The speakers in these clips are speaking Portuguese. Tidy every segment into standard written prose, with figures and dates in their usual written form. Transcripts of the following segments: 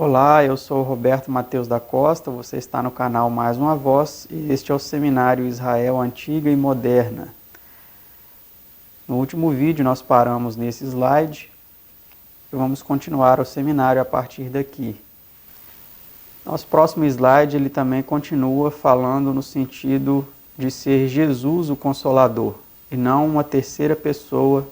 Olá, eu sou o Roberto Mateus da Costa, você está no canal Mais Uma Voz e este é o Seminário Israel Antiga e Moderna. No último vídeo nós paramos nesse slide e vamos continuar o seminário a partir daqui. Nosso próximo slide ele também continua falando no sentido de ser Jesus o Consolador e não uma terceira pessoa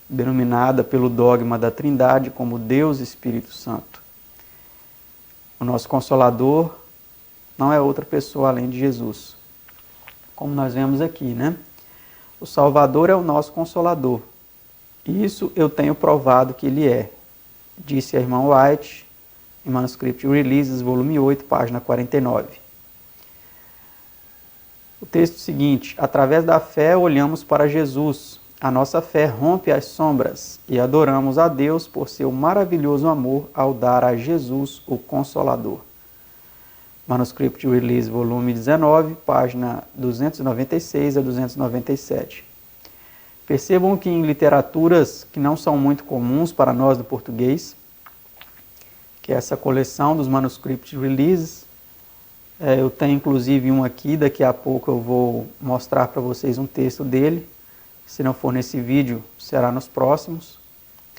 denominada pelo dogma da Trindade como Deus Espírito Santo. O nosso Consolador não é outra pessoa além de Jesus. Como nós vemos aqui, né? O Salvador é o nosso Consolador. Isso eu tenho provado que ele é, disse a irmã White em Manuscript Releases, volume 8, página 49. O texto seguinte: através da fé olhamos para Jesus. A nossa fé rompe as sombras e adoramos a Deus por seu maravilhoso amor ao dar a Jesus o Consolador. Manuscript Release, volume 19, página 296 a 297. Percebam que em literaturas que não são muito comuns para nós do português, que é essa coleção dos Manuscript Releases, eu tenho inclusive um aqui, daqui a pouco eu vou mostrar para vocês um texto dele. Se não for nesse vídeo, será nos próximos.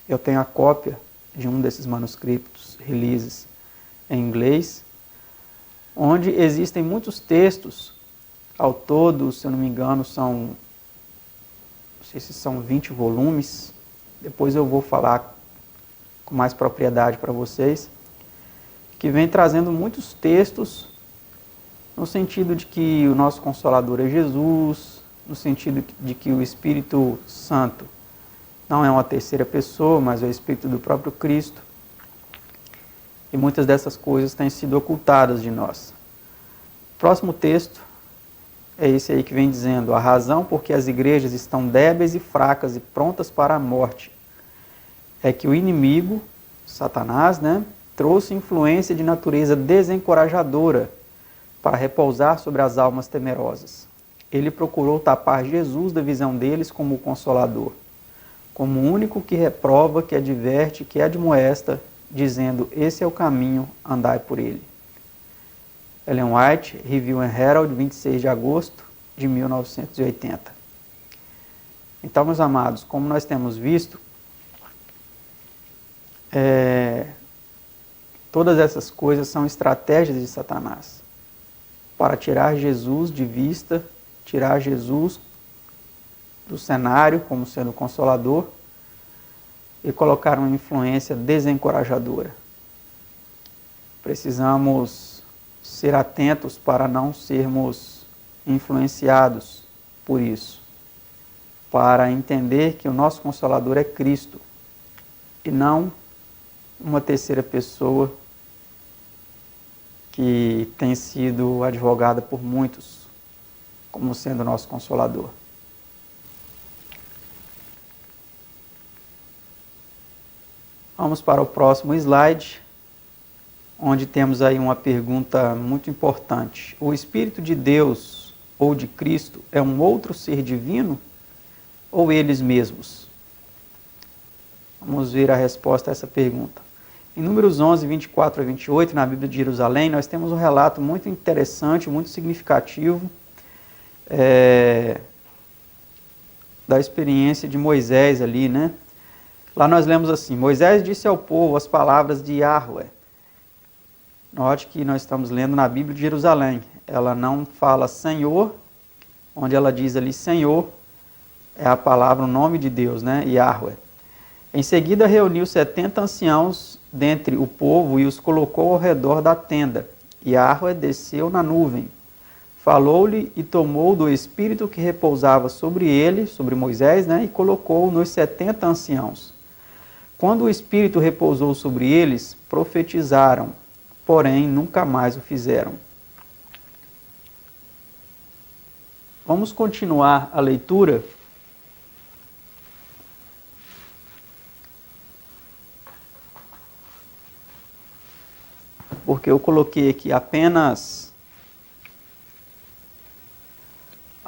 Eu tenho a cópia de um desses manuscritos releases em inglês, onde existem muitos textos, ao todo, se eu não me engano, não sei se são 20 volumes, depois eu vou falar com mais propriedade para vocês, que vem trazendo muitos textos no sentido de que o nosso Consolador é Jesus, no sentido de que o Espírito Santo não é uma terceira pessoa, mas é o Espírito do próprio Cristo. E muitas dessas coisas têm sido ocultadas de nós. O próximo texto é esse aí que vem dizendo: a razão por que as igrejas estão débeis e fracas e prontas para a morte é que o inimigo, Satanás, trouxe influência de natureza desencorajadora para repousar sobre as almas temerosas. Ele procurou tapar Jesus da visão deles como o Consolador, como o único que reprova, que adverte, que admoesta, dizendo: esse é o caminho, andai por ele. Ellen White, Review and Herald, 26 de agosto de 1980. Então, meus amados, como nós temos visto, todas essas coisas são estratégias de Satanás para tirar Jesus de vista, tirar Jesus do cenário como sendo o Consolador e colocar uma influência desencorajadora. Precisamos ser atentos para não sermos influenciados por isso, para entender que o nosso Consolador é Cristo e não uma terceira pessoa que tem sido advogada por muitos como sendo o nosso Consolador. Vamos para o próximo slide, onde temos aí uma pergunta muito importante. O Espírito de Deus ou de Cristo é um outro ser divino ou eles mesmos? Vamos ver a resposta a essa pergunta. Em Números 11, 24 a 28, na Bíblia de Jerusalém, nós temos um relato muito interessante, muito significativo, da experiência de Moisés ali, Lá nós lemos assim: Moisés disse ao povo as palavras de Yahweh. Note que nós estamos lendo na Bíblia de Jerusalém. Ela não fala Senhor, onde ela diz ali Senhor, é a palavra, o nome de Deus, Yahweh. Em seguida reuniu 70 anciãos dentre o povo e os colocou ao redor da tenda. Yahweh desceu na nuvem. Falou-lhe e tomou do Espírito que repousava sobre ele, sobre Moisés, e colocou-o nos 70 anciãos. Quando o Espírito repousou sobre eles, profetizaram, porém nunca mais o fizeram. Vamos continuar a leitura. Porque eu coloquei aqui apenas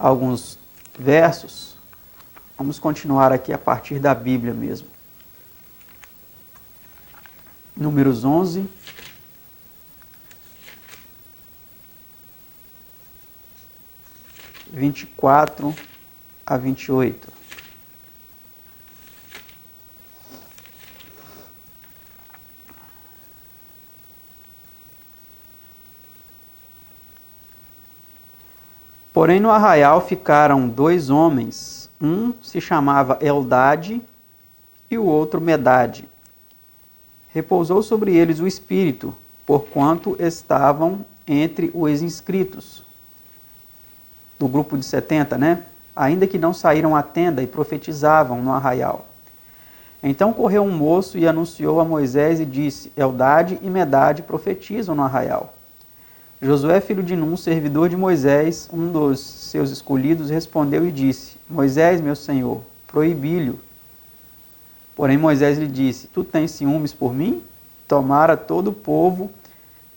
alguns versos. Vamos continuar aqui a partir da Bíblia mesmo. Números 11. (24 a 28). Porém, no arraial ficaram 2 homens, um se chamava Eldade e o outro Medade. Repousou sobre eles o Espírito, porquanto estavam entre os inscritos do grupo de 70, né? Ainda que não saíram à tenda e profetizavam no arraial. Então correu um moço e anunciou a Moisés e disse: Eldade e Medade profetizam no arraial. Josué, filho de Num, servidor de Moisés, um dos seus escolhidos, respondeu e disse: Moisés, meu senhor, proibi-lhe. Porém Moisés lhe disse: Tu tens ciúmes por mim? Tomara todo o povo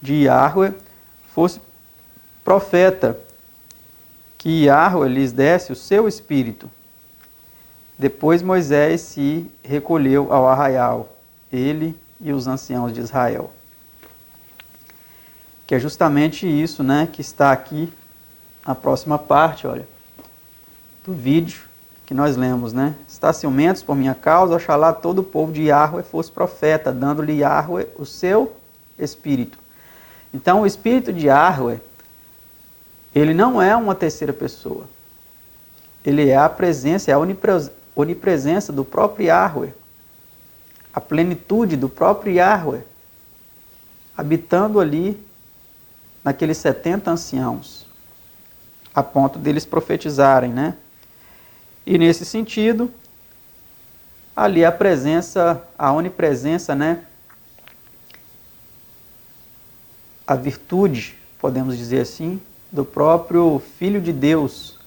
de Yahweh fosse profeta, que Yahweh lhes desse o seu espírito. Depois Moisés se recolheu ao arraial, ele e os anciãos de Israel. Que é justamente isso, né, que está aqui na próxima parte, olha, do vídeo que nós lemos, né? Está ciumentos por minha causa, oxalá todo o povo de Yahweh fosse profeta, dando-lhe Yahweh o seu espírito. Então, o espírito de Yahweh, ele não é uma terceira pessoa. Ele é a presença, é a onipresença do próprio Yahweh, a plenitude do próprio Yahweh, habitando ali naqueles 70 anciãos, a ponto deles profetizarem, né? E nesse sentido, ali a presença, a onipresença, né? A virtude, podemos dizer assim, do próprio Filho de Deus,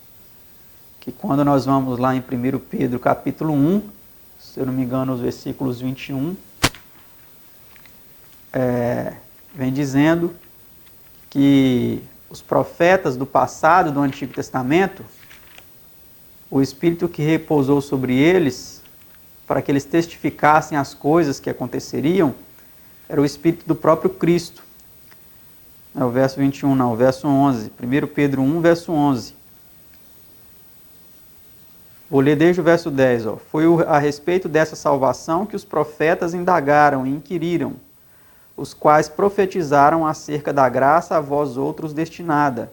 que quando nós vamos lá em 1 Pedro capítulo 1, se eu não me engano, os versículos 21, vem dizendo que os profetas do passado, do Antigo Testamento, o Espírito que repousou sobre eles, para que eles testificassem as coisas que aconteceriam, era o Espírito do próprio Cristo. Não é o verso 21, não, o verso 11. 1 Pedro 1, verso 11. Vou ler desde o verso 10. Ó. Foi a respeito dessa salvação que os profetas indagaram e inquiriram, os quais profetizaram acerca da graça a vós outros destinada,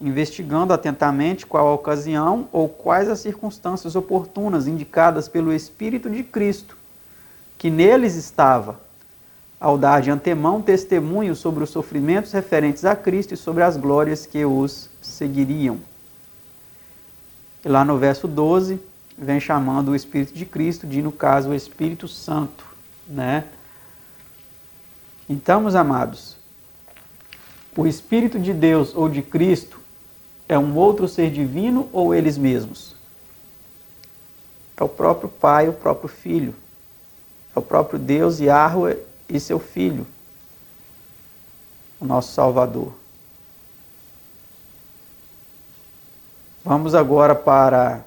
investigando atentamente qual a ocasião ou quais as circunstâncias oportunas indicadas pelo Espírito de Cristo, que neles estava, ao dar de antemão testemunho sobre os sofrimentos referentes a Cristo e sobre as glórias que os seguiriam. E lá no verso 12, vem chamando o Espírito de Cristo de, no caso, o Espírito Santo, né? Então, meus amados, o Espírito de Deus ou de Cristo é um outro ser divino ou eles mesmos? É o próprio Pai, o próprio Filho. É o próprio Deus, Yahweh e seu Filho, o nosso Salvador. Vamos agora para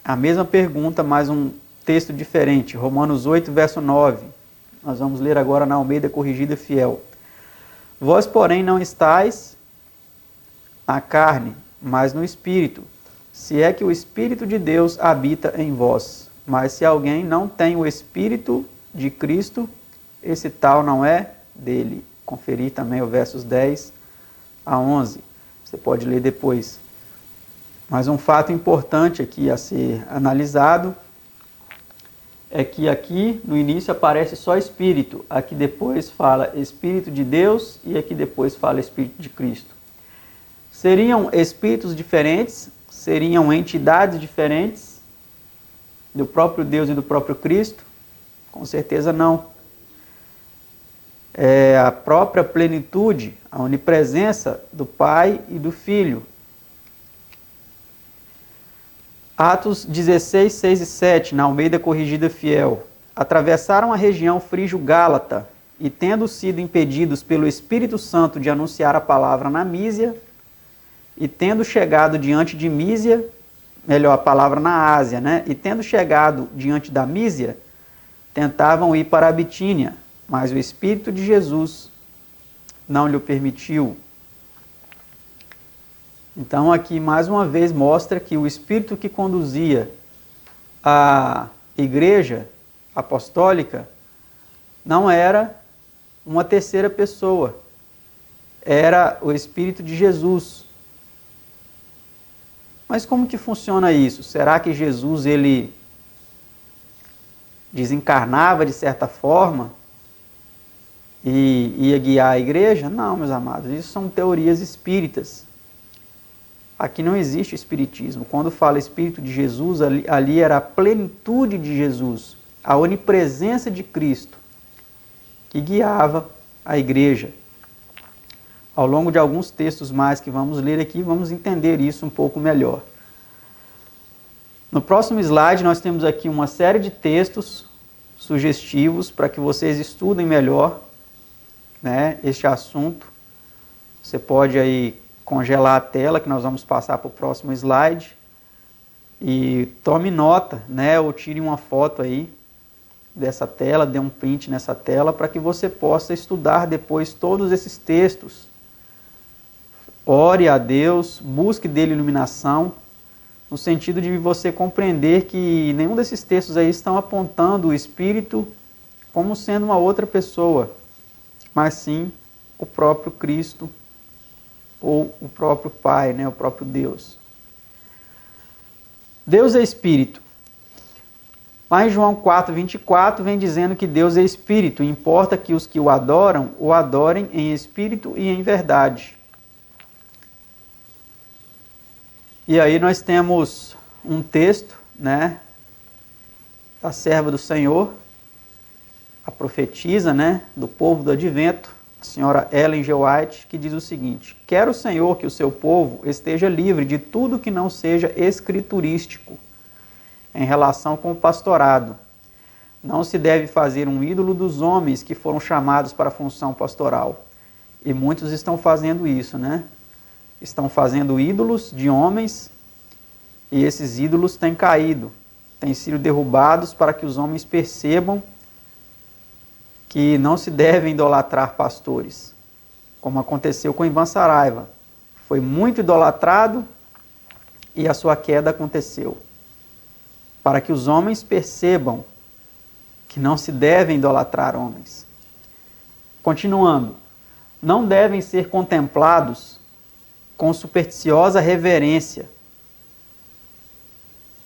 a mesma pergunta, mas um texto diferente. Romanos 8, verso 9. Nós vamos ler agora na Almeida Corrigida Fiel. Vós, porém, não estáis na carne, mas no Espírito, se é que o Espírito de Deus habita em vós. Mas se alguém não tem o Espírito de Cristo, esse tal não é dele. Conferir também os versos 10 a 11. Você pode ler depois. Mas um fato importante aqui a ser analisado é que aqui no início aparece só Espírito, aqui depois fala Espírito de Deus e aqui depois fala Espírito de Cristo. Seriam espíritos diferentes? Seriam entidades diferentes do próprio Deus e do próprio Cristo? Com certeza não. É a própria plenitude, a onipresença do Pai e do Filho. Atos 16, 6 e 7, na Almeida Corrigida Fiel. Atravessaram a região frígio-gálata e, tendo sido impedidos pelo Espírito Santo de anunciar a palavra na Mísia, e tendo chegado diante de Mísia, melhor, a palavra na Ásia, né? E tendo chegado diante da Mísia, tentavam ir para a Bitínia, mas o Espírito de Jesus não lhe permitiu. Então aqui mais uma vez mostra que o Espírito que conduzia a igreja apostólica não era uma terceira pessoa, era o Espírito de Jesus. Mas como que funciona isso? Será que Jesus ele desencarnava de certa forma e ia guiar a igreja? Não, meus amados, isso são teorias espíritas. Aqui não existe espiritismo. Quando fala Espírito de Jesus, ali era a plenitude de Jesus, a onipresença de Cristo, que guiava a igreja. Ao longo de alguns textos mais que vamos ler aqui, vamos entender isso um pouco melhor. No próximo slide, nós temos aqui uma série de textos sugestivos para que vocês estudem melhor, né, este assunto. Você pode aí congelar a tela, que nós vamos passar para o próximo slide. E tome nota, né, ou tire uma foto aí dessa tela, dê um print nessa tela, para que você possa estudar depois todos esses textos. Ore a Deus, busque dele iluminação, no sentido de você compreender que nenhum desses textos aí estão apontando o Espírito como sendo uma outra pessoa, mas sim o próprio Cristo ou o próprio Pai, né, o próprio Deus. Deus é Espírito. Lá em João 4:24 vem dizendo que Deus é Espírito, e importa que os que o adorem em Espírito e em verdade. E aí nós temos um texto, né, da serva do Senhor, a profetisa, né, do povo do Advento, a senhora Ellen G. White, que diz o seguinte: quer o Senhor que o seu povo esteja livre de tudo que não seja escriturístico em relação com o pastorado. Não se deve fazer um ídolo dos homens que foram chamados para a função pastoral. E muitos estão fazendo isso, né? Estão fazendo ídolos de homens, e esses ídolos têm caído, têm sido derrubados para que os homens percebam que não se devem idolatrar pastores, como aconteceu com Ivan Saraiva. Foi muito idolatrado e a sua queda aconteceu. Para que os homens percebam que não se devem idolatrar homens. Continuando, não devem ser contemplados com supersticiosa reverência.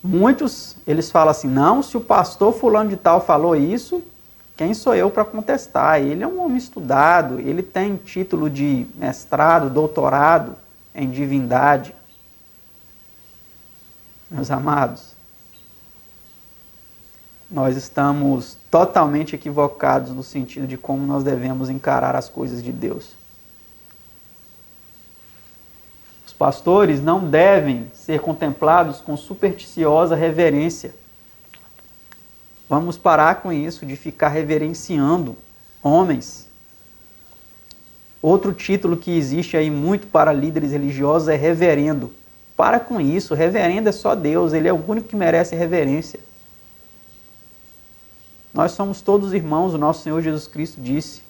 Muitos, eles falam assim: não, se o pastor fulano de tal falou isso, quem sou eu para contestar? Ele é um homem estudado, ele tem título de mestrado, doutorado em divindade. Meus amados, nós estamos totalmente equivocados no sentido de como nós devemos encarar as coisas de Deus. Os pastores não devem ser contemplados com supersticiosa reverência. Vamos parar com isso de ficar reverenciando homens. Outro título que existe aí muito para líderes religiosos é reverendo. Para com isso, reverendo é só Deus, ele é o único que merece reverência. Nós somos todos irmãos, o nosso Senhor Jesus Cristo disse: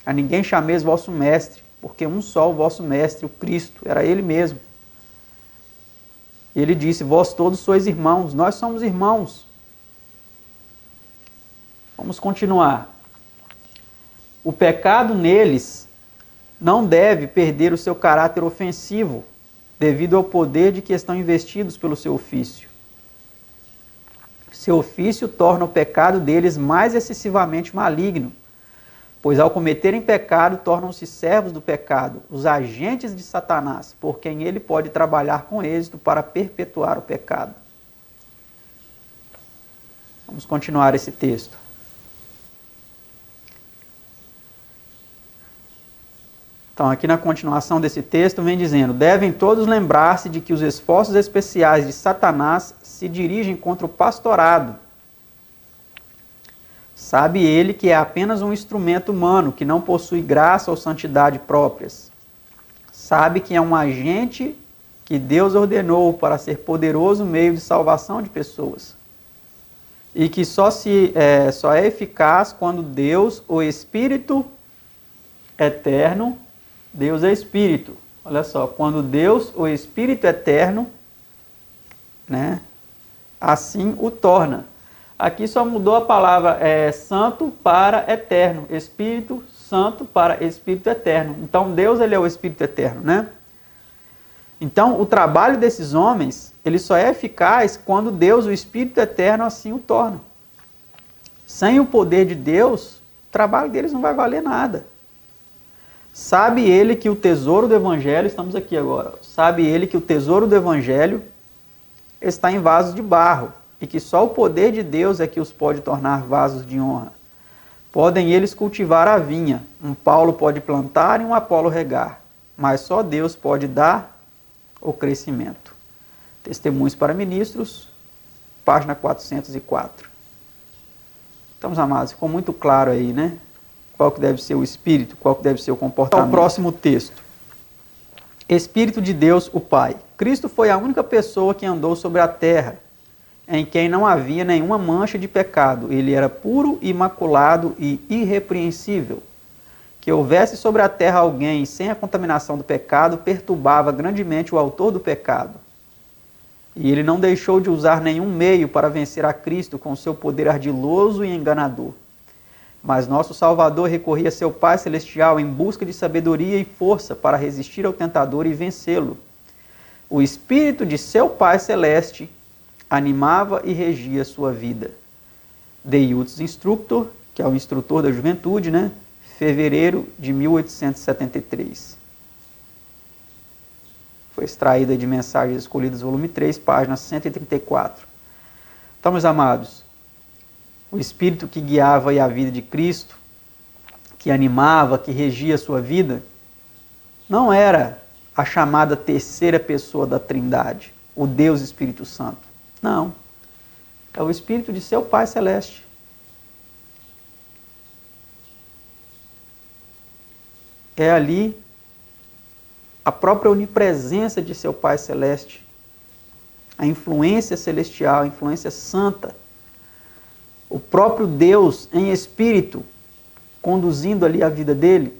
a ninguém chameis vosso mestre, porque um só o vosso mestre, o Cristo, era ele mesmo. Ele disse: vós todos sois irmãos, nós somos irmãos. Vamos continuar. O pecado neles não deve perder o seu caráter ofensivo, devido ao poder de que estão investidos pelo seu ofício. Seu ofício torna o pecado deles mais excessivamente maligno, pois ao cometerem pecado tornam-se servos do pecado, os agentes de Satanás, por quem ele pode trabalhar com êxito para perpetuar o pecado. Vamos continuar esse texto. Então, aqui na continuação desse texto, vem dizendo: devem todos lembrar-se de que os esforços especiais de Satanás se dirigem contra o pastorado. Sabe ele que é apenas um instrumento humano, que não possui graça ou santidade próprias. Sabe que é um agente que Deus ordenou para ser poderoso meio de salvação de pessoas. e que só é eficaz quando Deus, o Espírito eterno, Deus é Espírito. Olha só, quando Deus, o Espírito eterno, né, assim o torna. Aqui só mudou a palavra santo para eterno, Espírito Santo para Espírito eterno. Então Deus, ele é o Espírito eterno, né? Então o trabalho desses homens, ele só é eficaz quando Deus, o Espírito eterno, assim o torna. Sem o poder de Deus, o trabalho deles não vai valer nada. Sabe ele que o tesouro do Evangelho, estamos aqui agora, sabe ele que o tesouro do Evangelho está em vasos de barro, e que só o poder de Deus é que os pode tornar vasos de honra. Podem eles cultivar a vinha, um Paulo pode plantar e um Apolo regar, mas só Deus pode dar o crescimento. Testemunhos para Ministros, página 404. Então, meus amados, ficou muito claro aí, né? Qual que deve ser o espírito, qual que deve ser o comportamento. O próximo texto. Espírito de Deus, o Pai. Cristo foi a única pessoa que andou sobre a terra, em quem não havia nenhuma mancha de pecado. Ele era puro, imaculado e irrepreensível. Que houvesse sobre a terra alguém sem a contaminação do pecado, perturbava grandemente o autor do pecado. E ele não deixou de usar nenhum meio para vencer a Cristo com seu poder ardiloso e enganador. Mas nosso Salvador recorria a seu Pai Celestial em busca de sabedoria e força para resistir ao tentador e vencê-lo. O Espírito de seu Pai Celeste animava e regia sua vida. Deus Instructor, que é o instrutor da juventude, né? Fevereiro de 1873. Foi extraída de Mensagens Escolhidas, volume 3, página 134. Então, meus amados, o Espírito que guiava a vida de Cristo, que animava, que regia a sua vida, não era a chamada terceira pessoa da Trindade, o Deus Espírito Santo. Não. É o Espírito de seu Pai Celeste. É ali a própria onipresença de seu Pai Celeste, a influência celestial, a influência santa, o próprio Deus em espírito, conduzindo ali a vida dele.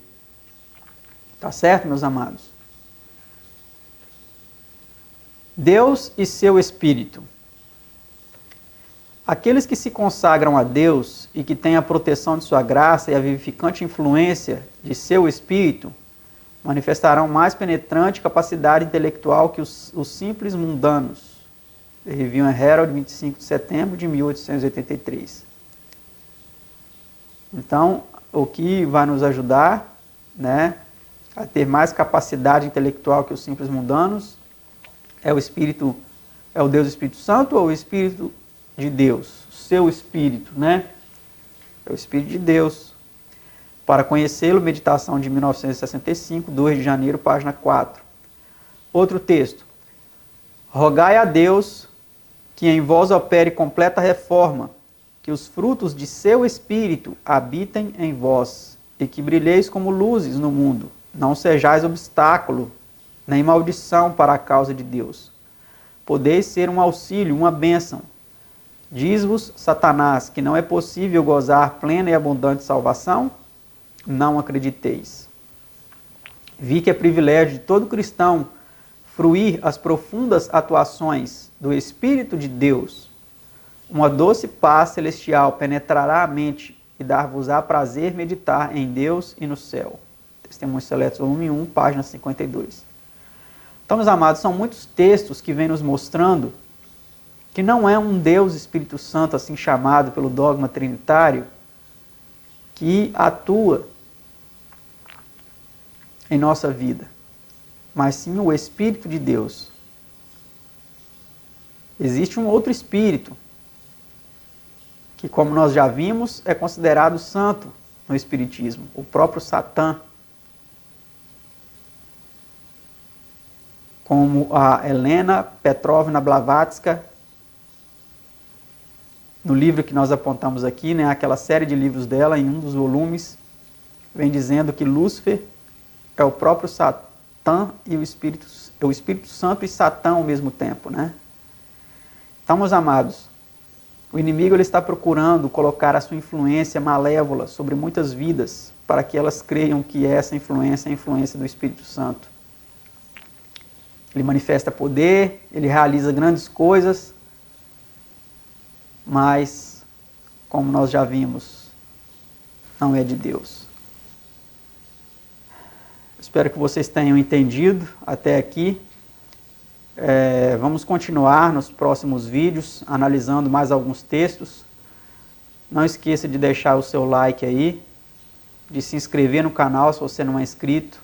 Tá certo, meus amados? Deus e seu Espírito. Aqueles que se consagram a Deus e que têm a proteção de sua graça e a vivificante influência de seu Espírito, manifestarão mais penetrante capacidade intelectual que os simples mundanos. The Review and Herald, 25 de setembro de 1883. Então, o que vai nos ajudar, né, a ter mais capacidade intelectual que os simples mundanos é o Espírito, é o Deus Espírito Santo ou o Espírito de Deus? O seu Espírito, né? É o Espírito de Deus. Para conhecê-lo, meditação de 1965, 2 de janeiro, página 4. Outro texto. Rogai a Deus que em vós opere completa reforma, que os frutos de seu Espírito habitem em vós, e que brilheis como luzes no mundo, não sejais obstáculo, nem maldição para a causa de Deus. Podeis ser um auxílio, uma bênção. Diz-vos, Satanás, que não é possível gozar plena e abundante salvação? Não acrediteis. Vi que é privilégio de todo cristão fruir as profundas atuações do Espírito de Deus. Uma doce paz celestial penetrará a mente e dar-vos-á prazer meditar em Deus e no céu. Testemunhos Seletos, volume 1, página 52. Então, meus amados, são muitos textos que vêm nos mostrando que não é um Deus Espírito Santo, assim chamado pelo dogma trinitário, que atua em nossa vida, mas sim o Espírito de Deus. Existe um outro Espírito, que, como nós já vimos, é considerado santo no Espiritismo, o próprio Satã. Como a Helena Petrovna Blavatsky, no livro que nós apontamos aqui, né, aquela série de livros dela, em um dos volumes, vem dizendo que Lúcifer é o próprio Satã e o Espírito Santo e Satã ao mesmo tempo, né? Então, meus amados, O inimigo ele está procurando colocar a sua influência malévola sobre muitas vidas, para que elas creiam que essa influência é a influência do Espírito Santo. Ele manifesta poder, ele realiza grandes coisas, mas, como nós já vimos, não é de Deus. Espero que vocês tenham entendido até aqui. Vamos continuar nos próximos vídeos, analisando mais alguns textos. Não esqueça de deixar o seu like aí, de se inscrever no canal se você não é inscrito.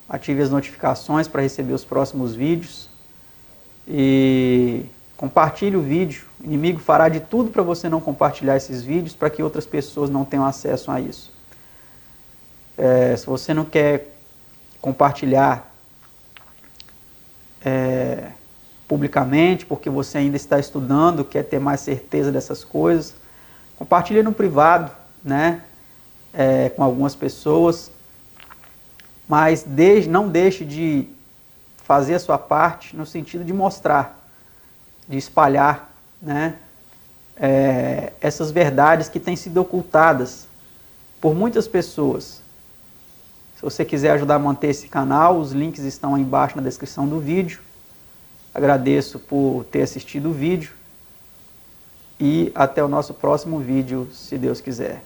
Ative as notificações para receber os próximos vídeos. E compartilhe o vídeo. O inimigo fará de tudo para você não compartilhar esses vídeos, para que outras pessoas não tenham acesso a isso. Se você não quer compartilhar publicamente, porque você ainda está estudando, quer ter mais certeza dessas coisas, compartilhe no privado, né? Com algumas pessoas, mas não deixe de fazer a sua parte no sentido de mostrar, de espalhar, né? Essas verdades que têm sido ocultadas por muitas pessoas. Se você quiser ajudar a manter esse canal, os links estão aí embaixo na descrição do vídeo. Agradeço por ter assistido o vídeo e até o nosso próximo vídeo, se Deus quiser.